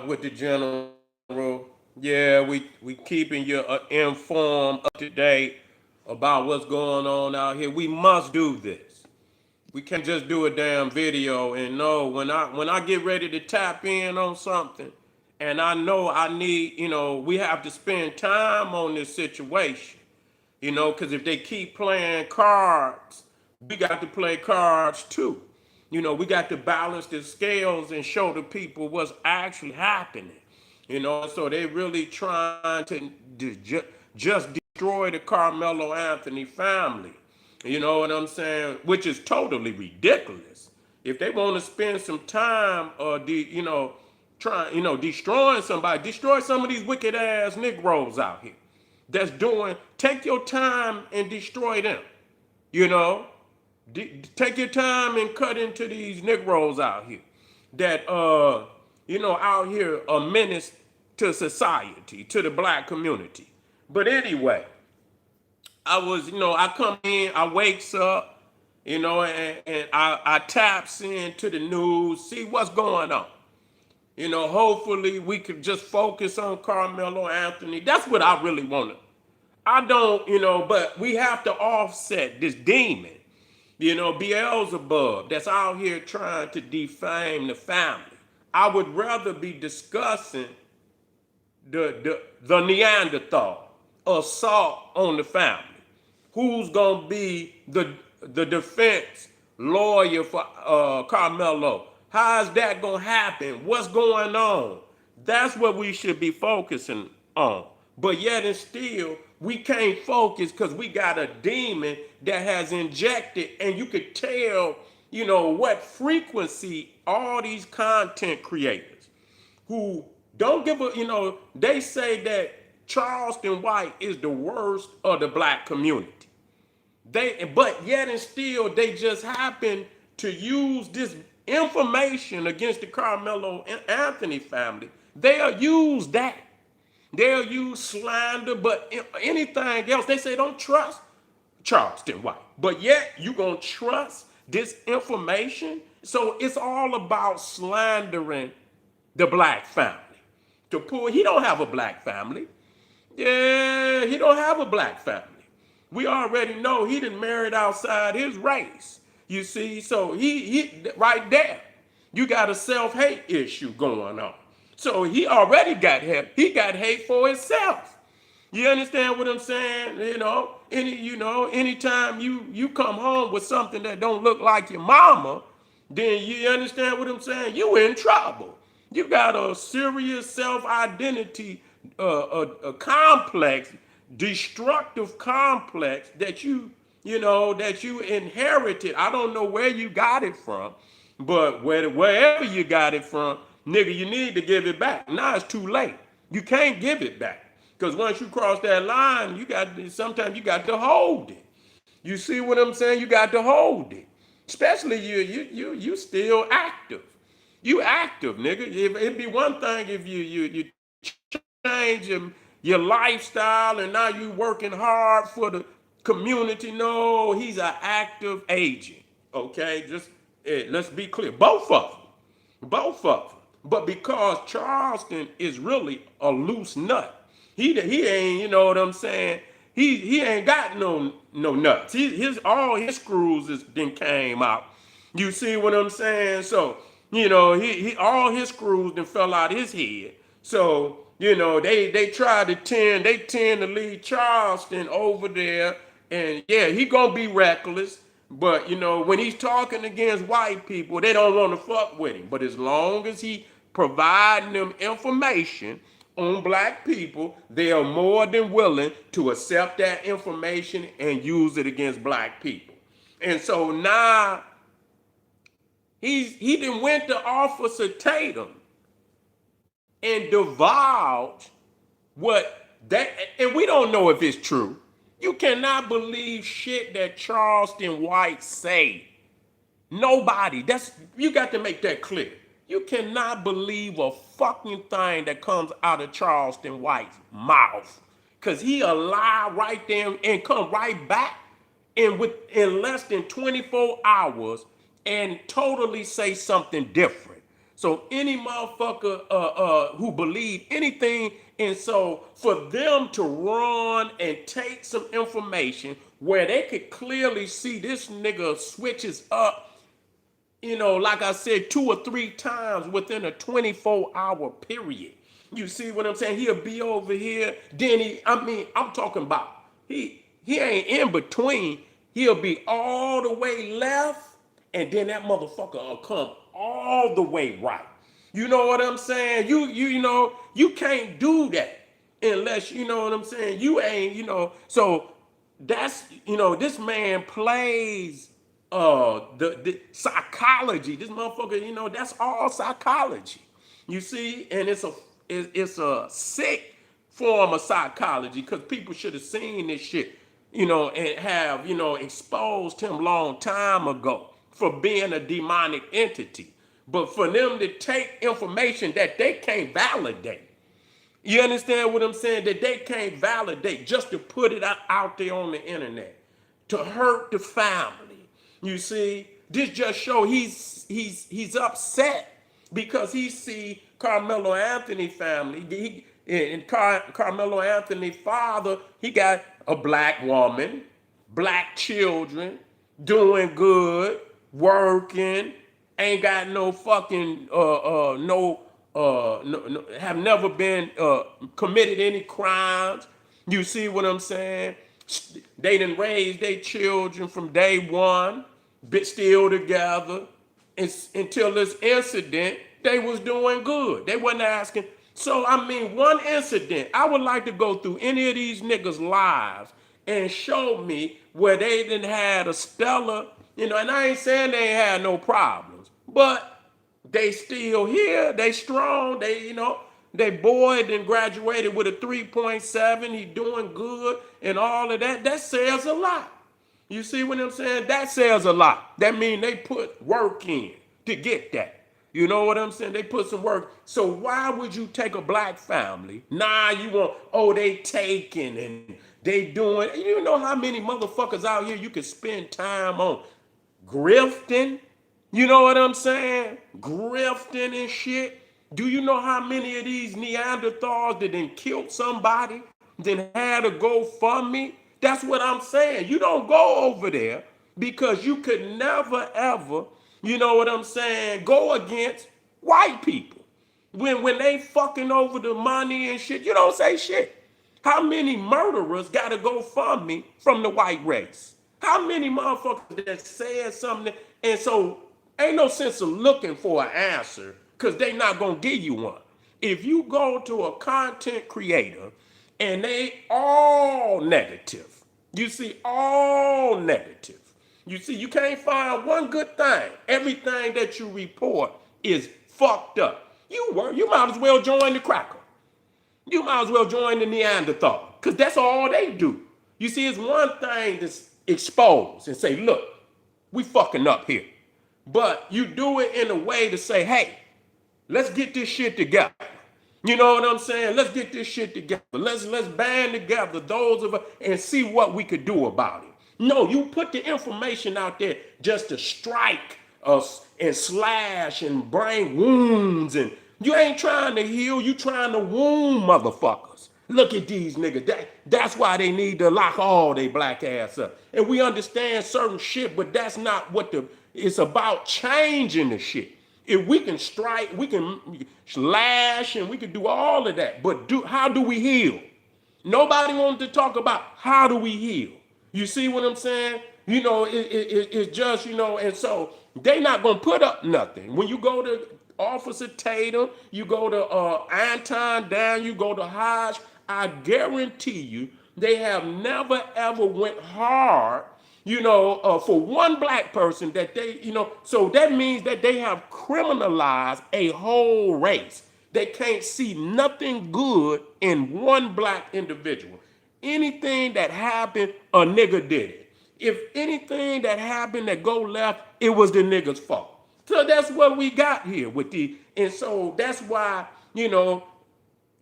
with the general. Yeah, we keeping you informed, up to date about what's going on out here. We must do this. We can't just do a damn video and know when I get ready to tap in on something, and I know I need, we have to spend time on this situation, because if they keep playing cards, we got to play cards too. We got to balance the scales and show the people what's actually happening. So they really trying to just destroy the Carmelo Anthony family. You know what I'm saying? Which is totally ridiculous. If they want to spend some time, trying, destroying somebody, destroy some of these wicked ass Negroes out here. Take your time and destroy them. You know, take your time and cut into these Negroes out here that, out here are menace to society, to the black community. But anyway, I come in, I wakes up, and I taps into the news, see what's going on. Hopefully we could just focus on Carmelo Anthony. That's what I really want to. I don't, but we have to offset this demon, Beelzebub, that's out here trying to defame the family. I would rather be discussing the Neanderthal assault on the family. Who's gonna be the defense lawyer for Carmelo? How's that gonna happen? What's going on? That's what we should be focusing on. But yet and still, we can't focus because we got a demon that has injected, and you could tell, what frequency all these content creators who don't give a, they say that Charleston White is the worst of the black community. But yet and still, they just happen to use this information against the Carmelo Anthony family. They'll use that. They'll use slander, but anything else, they say don't trust Charleston White. But yet, you gonna trust this information? So it's all about slandering the black family. He don't have a black family. Yeah, he don't have a black family. We already know he done married outside his race. You see, so he right there, you got a self-hate issue going on. So he already got hate. He got hate for himself. You understand what I'm saying? Anytime you come home with something that don't look like your mama, then you understand what I'm saying? You in trouble. You got a serious self-identity a complex, destructive complex that you inherited. I don't know where you got it from, but wherever you got it from, nigga, you need to give it back. Now it's too late. You can't give it back. Because once you cross that line, sometimes you got to hold it. You see what I'm saying? You got to hold it. Especially you still active. You active, nigga. It'd be one thing if you change your lifestyle and now you working hard for the community. No, he's an active agent. Okay, just let's be clear. Both of them. Both of them. But because Charleston is really a loose nut, he ain't, you know what I'm saying? He ain't got no nuts. All his screws then came out. You see what I'm saying? So, he all his screws then fell out his head. So, they tend to leave Charleston over there, and yeah, he gonna be reckless. But when he's talking against white people, they don't want to fuck with him. But as long as he providing them information on black people, they are more than willing to accept that information and use it against black people. And so now he done went to Officer Tatum and divulged what that, and we don't know if it's true. You cannot believe shit that Charleston White say. Nobody. You got to make that clear. You cannot believe a fucking thing that comes out of Charleston White's mouth. Cause he'll lie right there and come right back in less than 24 hours and totally say something different. So any motherfucker who believe anything, and so for them to run and take some information where they could clearly see this nigga switches up, like I said, 2 or 3 times within a 24-hour period. You see what I'm saying? He'll be over here, then I'm talking about he ain't in between. He'll be all the way left, and then that motherfucker will come all the way right. You know what I'm saying? You can't do that unless you know what I'm saying. You ain't, so that's this man plays the psychology. This motherfucker, that's all psychology. You see, and it's a sick form of psychology because people should have seen this shit, and have exposed him long time ago for being a demonic entity. But for them to take information that they can't validate, you understand what I'm saying? That they can't validate just to put it out there on the internet to hurt the family. You see, this just show he's upset because he see Karmelo Anthony family. Karmelo Anthony father, he got a black woman, black children, doing good, working, ain't got no fucking have never been committed any crimes. You see what I'm saying? They done raised their children from day one, but still together. Until this incident, they was doing good. They wasn't asking. So, one incident, I would like to go through any of these niggas' lives and show me where they didn't had a stellar, and I ain't saying they ain't had no problems, but they still here, they strong, they boy then graduated with a 3.7, he doing good and all of that. That says a lot. You see what I'm saying? That says a lot. That means they put work in to get that. You know what I'm saying? They put some work. So why would you take a black family? Nah, you want, they taking and they doing. You know how many motherfuckers out here you can spend time on grifting? You know what I'm saying? Grifting and shit. Do you know how many of these Neanderthals that then killed somebody, then had a GoFundMe? That's what I'm saying. You don't go over there because you could never ever, you know what I'm saying, go against white people. When they fucking over the money and shit, you don't say shit. How many murderers got to go fund me from the white race? How many motherfuckers that said something? And so ain't no sense of looking for an answer because they not going to give you one. If you go to a content creator and they all negative, you see, all negative. You see, you can't find one good thing. Everything that you report is fucked up. You might as well join the cracker. You might as well join the Neanderthal because that's all they do. You see, it's one thing to expose and say, look, we fucking up here. But you do it in a way to say, hey, let's get this shit together. You know what I'm saying? Let's get this shit together. Let's band together, those of us, and see what we could do about it. No, you put the information out there just to strike us and slash and bring wounds, and you ain't trying to heal, you trying to wound motherfuckers. Look at these niggas. That's why they need to lock all they black ass up. And we understand certain shit, but that's not what it's about, changing the shit. If we can strike, we can slash, and we can do all of that. But how do we heal? Nobody wanted to talk about how do we heal. You see what I'm saying? It's just, and so they not going to put up nothing. When you go to Officer Tatum, you go to Anton Dan, you go to Hodge, I guarantee you they have never ever went hard, for one black person that they, so that means that they have criminalized a whole race. They can't see nothing good in one black individual. Anything that happened, a nigga did it. If anything that happened that go left, it was the nigga's fault. So that's what we got here with and so that's why,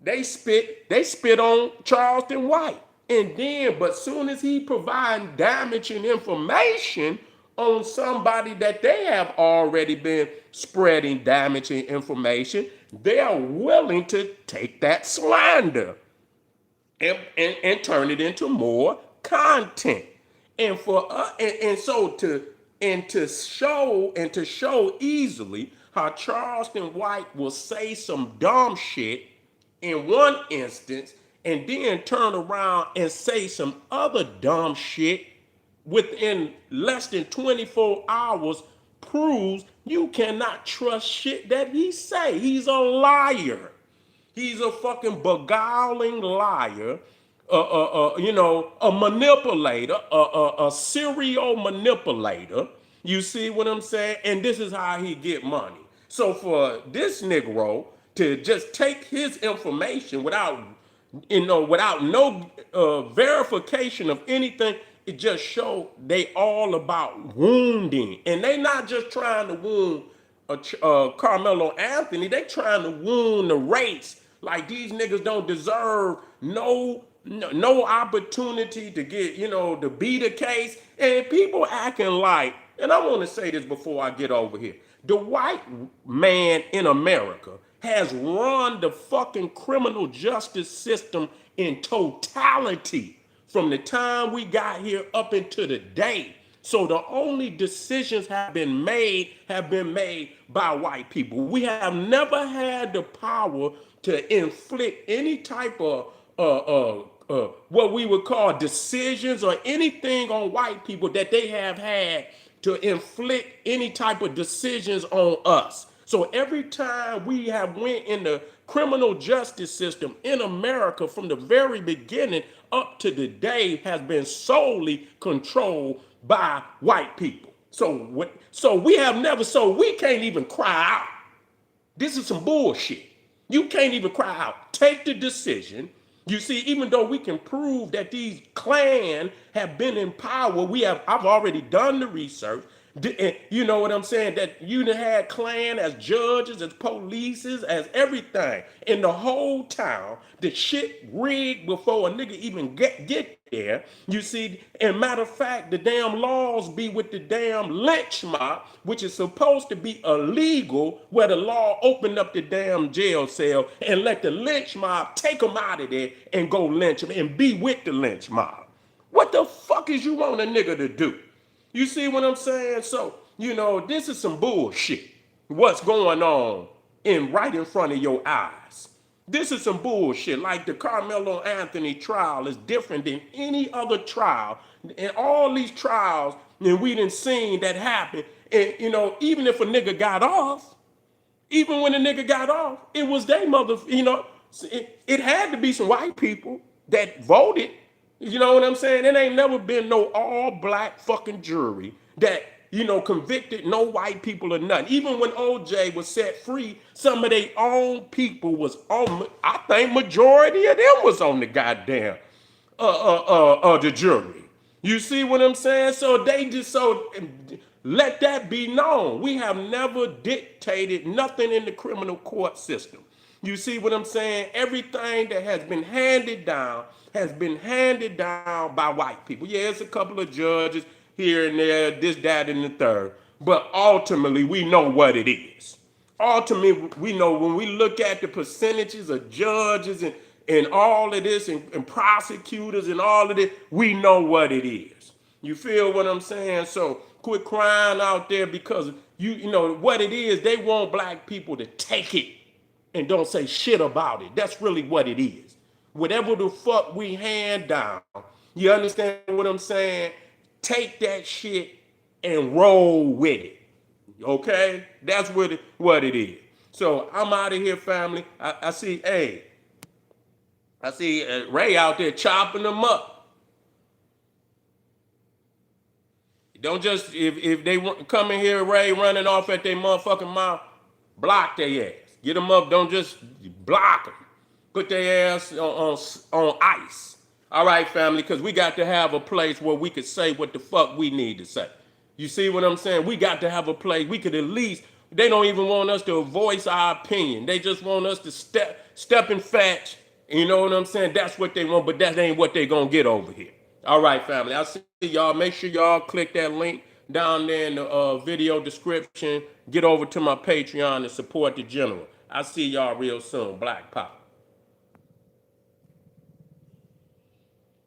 they spit on Charleston White. And then, but soon as he providing damaging information on somebody that they have already been spreading damaging information, they are willing to take that slander and turn it into more content. And for and so to show easily how Charleston White will say some dumb shit in one instance and then turn around and say some other dumb shit within less than 24 hours proves you cannot trust shit that he say. He's a liar. He's a fucking beguiling liar, a manipulator, a serial manipulator. You see what I'm saying? And this is how he get money. So for this Negro to just take his information without no verification of anything, it just show they all about wounding, and they not just trying to wound Carmelo Anthony. They trying to wound the race. Like these niggas don't deserve no opportunity to get, to be the case. And people acting like, and I want to say this before I get over here. The white man in America has run the fucking criminal justice system in totality from the time we got here up into the day. So the only decisions have been made by white people. We have never had the power to inflict any type of what we would call decisions or anything on white people that they have had to inflict any type of decisions on us. So every time we have went in the criminal justice system in America from the very beginning up to the day has been solely controlled by white people. So we can't even cry out. This is some bullshit. You can't even cry out. Take the decision. You see, even though we can prove that these clans have been in power, I've already done the research. You know what I'm saying? That you done had Klan as judges, as polices, as everything in the whole town. The shit rigged before a nigga even get there. You see, and matter of fact, the damn laws be with the damn lynch mob, which is supposed to be illegal, where the law opened up the damn jail cell and let the lynch mob take them out of there and go lynch them and be with the lynch mob. What the fuck is you want a nigga to do? You see what I'm saying? So, this is some bullshit. What's going on right in front of your eyes. This is some bullshit. Like the Carmelo Anthony trial is different than any other trial. And all these trials, and we done seen that happen. And, even if a nigga got off, even when a nigga got off, it was they it had to be some white people that voted. You know what I'm saying? It ain't never been no all black fucking jury that, convicted no white people or nothing. Even when OJ was set free, some of their own people was on, I think majority of them was on the goddamn, the jury. You see what I'm saying? So they just, let that be known. We have never dictated nothing in the criminal court system. You see what I'm saying? Everything that has been handed down by white people. Yeah, it's a couple of judges here and there, this, that, and the third. But ultimately, we know what it is. Ultimately, we know when we look at the percentages of judges and all of this and prosecutors and all of this, we know what it is. You feel what I'm saying? So quit crying out there because you know what it is. They want black people to take it and don't say shit about it. That's really what it is. Whatever the fuck we hand down, you understand what I'm saying? Take that shit and roll with it. Okay? That's what it is. So I'm out of here, family. I see Ray out there chopping them up. Don't just, if they come in here, Ray running off at their motherfucking mouth, block their ass. Get them up, don't just block them. Put their ass on ice. All right, family, because we got to have a place where we could say what the fuck we need to say. You see what I'm saying? We got to have a place. We could at least, they don't even want us to voice our opinion. They just want us to step and fetch. You know what I'm saying? That's what they want, but that ain't what they gonna get over here. All right, family, I'll see y'all. Make sure y'all click that link down there in the video description. Get over to my Patreon and support the general. I'll see y'all real soon. Black Pop.